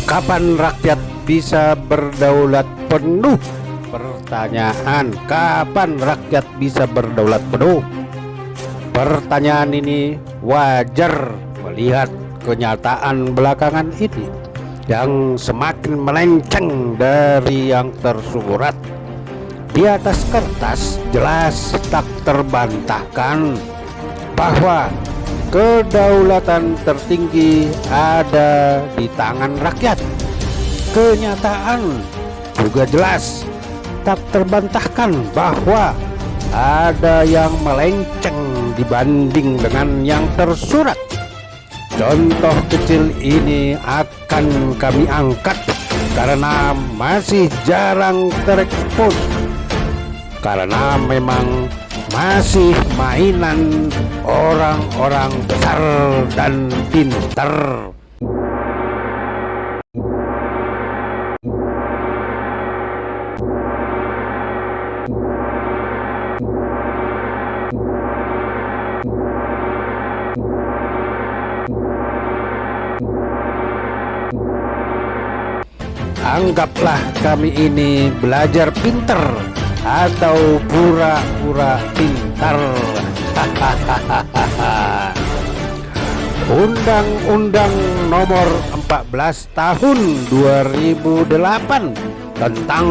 Kapan rakyat bisa berdaulat penuh? Pertanyaan, kapan rakyat bisa berdaulat penuh? Pertanyaan ini wajar melihat kenyataan belakangan ini yang semakin melenceng dari yang tersurat. Di atas kertas jelas tak terbantahkan bahwa kedaulatan tertinggi ada di tangan rakyat. Kenyataan juga jelas tak terbantahkan bahwa ada yang melenceng dibanding dengan yang tersurat. Contoh kecil ini akan kami angkat karena masih jarang terekspos, karena memang masih mainan orang-orang besar dan pintar. Anggaplah kami ini belajar pintar atau pura-pura pintar. Undang-Undang Nomor 14 Tahun 2008 tentang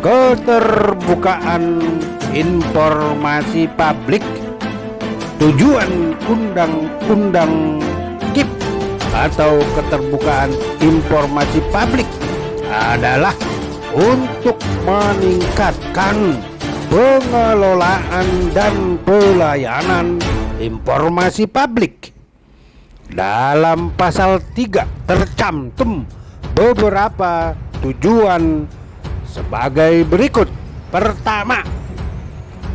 keterbukaan informasi publik. Tujuan Undang-Undang KIP atau keterbukaan informasi publik adalah untuk meningkatkan pengelolaan dan pelayanan informasi publik. Dalam pasal 3 tercantum beberapa tujuan sebagai berikut. Pertama,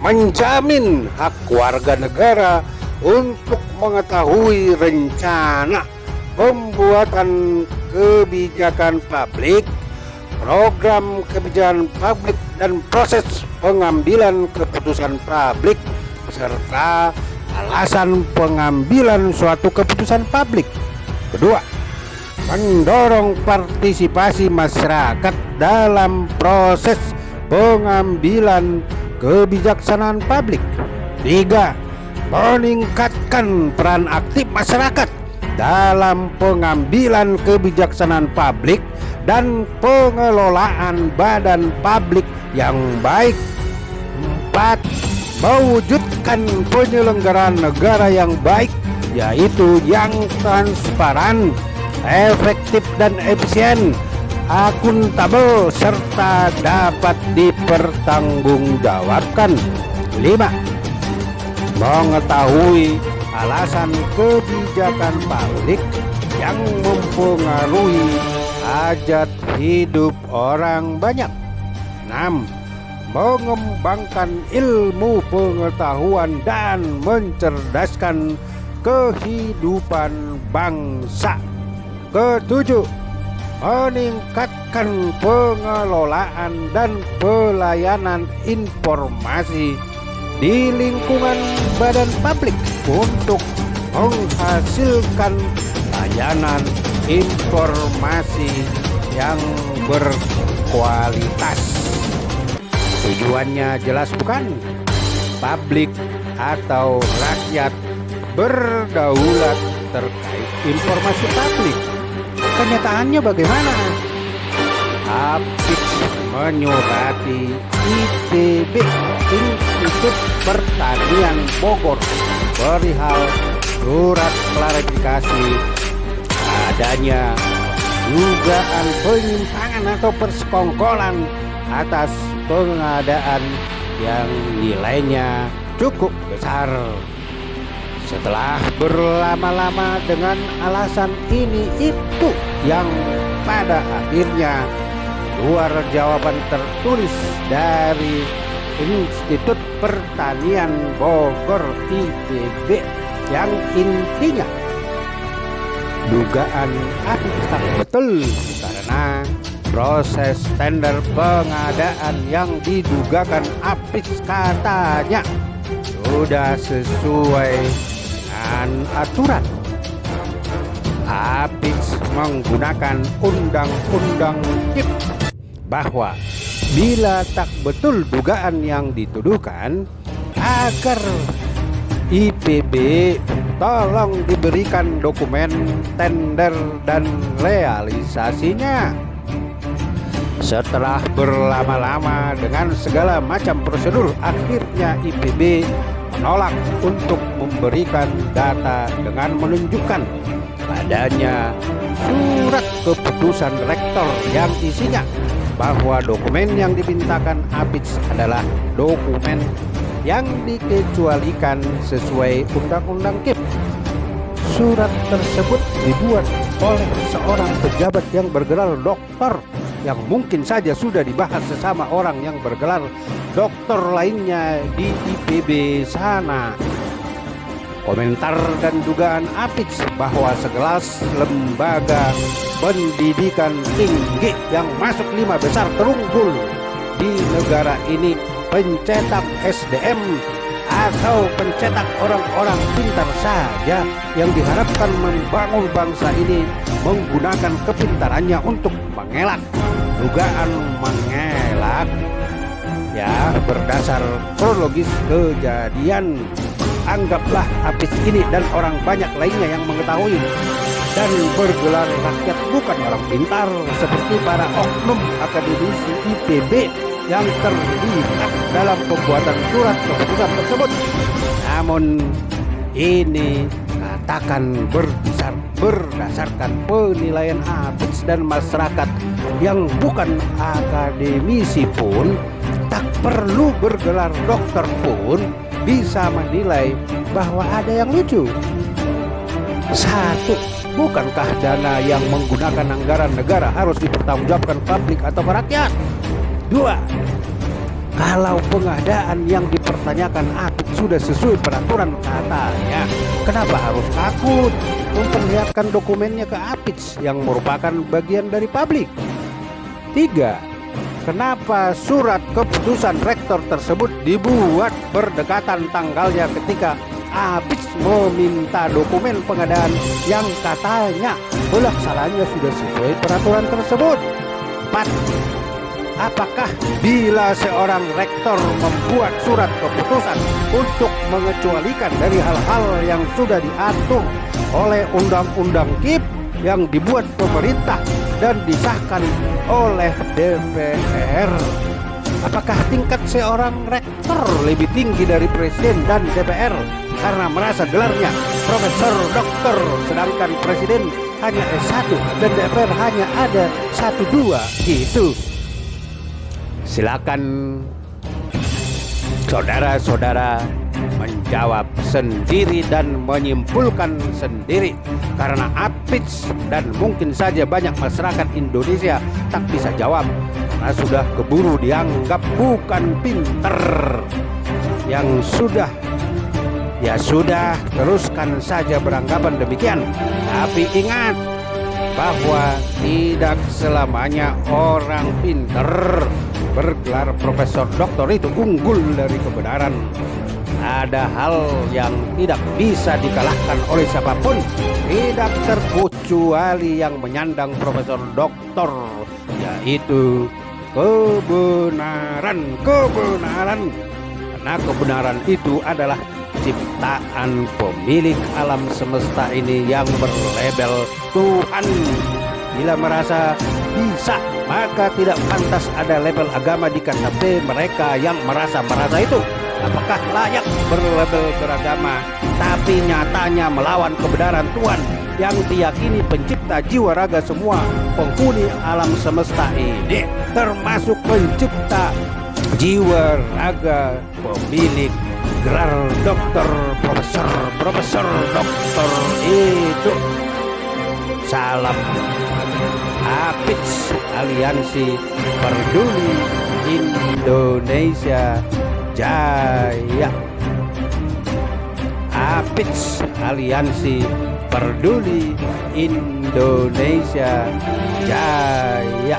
menjamin hak warga negara untuk mengetahui rencana pembuatan kebijakan publik, program kebijakan publik, dan proses pengambilan keputusan publik serta alasan pengambilan suatu keputusan publik. Kedua, mendorong partisipasi masyarakat dalam proses pengambilan kebijaksanaan publik. Tiga, meningkatkan peran aktif masyarakat dalam pengambilan kebijaksanaan publik dan pengelolaan badan publik yang baik. 4. Mewujudkan penyelenggaraan negara yang baik, yaitu yang transparan, efektif dan efisien, akuntabel, serta dapat dipertanggungjawabkan. 5. Mengetahui alasan kebijakan publik yang mempengaruhi hajat hidup orang banyak. 6. Mengembangkan ilmu pengetahuan dan mencerdaskan kehidupan bangsa. Ketujuh, meningkatkan pengelolaan dan pelayanan informasi di lingkungan badan publik untuk menghasilkan layanan informasi yang berkualitas. Tujuannya jelas bukan? Publik atau rakyat berdaulat terkait informasi publik. Kenyataannya bagaimana? Apix menyurati IPB, Institut Pertanian Bogor, perihal surat klarifikasi adanya dugaan penyimpangan atau persekongkolan atas pengadaan yang nilainya cukup besar. Setelah berlama-lama dengan alasan ini itu yang pada akhirnya keluar jawaban tertulis dari Institut Pertanian Bogor IPB yang intinya dugaan tak betul karena proses tender pengadaan yang didugakan Apix katanya sudah sesuai dengan aturan. Apix menggunakan undang-undang KIP bahwa bila tak betul dugaan yang dituduhkan, agar IPB tolong diberikan dokumen tender dan realisasinya. Setelah berlama-lama dengan segala macam prosedur, akhirnya IPB menolak untuk memberikan data dengan menunjukkan adanya surat keputusan rektor yang isinya bahwa dokumen yang dipintakan APIDS adalah dokumen yang dikecualikan sesuai undang-undang KIP. Surat tersebut dibuat oleh seorang pejabat yang bergelar doktor, yang mungkin saja sudah dibahas sesama orang yang bergelar doktor lainnya di IPB sana. Komentar dan dugaan APIDS bahwa sekelas lembaga pendidikan tinggi yang masuk 5 besar terunggul di negara ini, pencetak SDM atau pencetak orang-orang pintar saja yang diharapkan membangun bangsa ini, menggunakan kepintarannya untuk mengelak. Dugaan mengelak ya berdasar kronologis kejadian. Anggaplah APIDS ini dan orang banyak lainnya yang mengetahui dan bergelar rakyat bukan orang pintar seperti para oknum akademisi IPB yang terlibat dalam pembuatan surat keputusan tersebut. Namun ini katakan berdasarkan penilaian APIDS dan masyarakat yang bukan akademisi pun, tak perlu bergelar dokter pun bisa menilai bahwa ada yang lucu. Satu, bukankah dana yang menggunakan anggaran negara harus dipertanggungjawabkan publik atau rakyat? Dua, kalau pengadaan yang dipertanyakan APIDS sudah sesuai peraturan katanya, kenapa harus takut memperlihatkan dokumennya ke APIDS yang merupakan bagian dari publik? Tiga, kenapa surat keputusan rektor tersebut dibuat berdekatan tanggalnya ketika APIDS meminta dokumen pengadaan yang katanya pelaksananya sudah sesuai peraturan tersebut? 4. Apakah bila seorang rektor membuat surat keputusan untuk mengecualikan dari hal-hal yang sudah diatur oleh undang-undang KIP yang dibuat pemerintah dan disahkan oleh DPR, apakah tingkat seorang rektor lebih tinggi dari presiden dan DPR karena merasa gelarnya profesor doktor, sedangkan presiden hanya S1 dan DPR hanya ada 1-2 gitu? Silakan saudara-saudara menjawab sendiri dan menyimpulkan sendiri, karena APIDS dan mungkin saja banyak masyarakat Indonesia tak bisa jawab karena sudah keburu dianggap bukan pinter. Yang sudah ya sudah, teruskan saja beranggapan demikian, tapi ingat bahwa tidak selamanya orang pinter bergelar profesor doktor itu unggul dari kebenaran. Ada hal yang tidak bisa dikalahkan oleh siapapun, tidak terkecuali yang menyandang profesor doktor, yaitu kebenaran. Karena kebenaran itu adalah ciptaan pemilik alam semesta ini yang berlabel Tuhan. Bila merasa bisa, maka tidak pantas ada label agama di KTP mereka yang merasa itu. Apakah layak berlabel beragama tapi nyatanya melawan kebenaran Tuhan yang diyakini pencipta jiwa raga semua penghuni alam semesta ini, termasuk pencipta jiwa raga pemilik gelar doktor, profesor doktor itu? Salam APIDS, Aliansi Peduli Indonesia Jaya. APIDS, Aliansi Peduli Indonesia Jaya.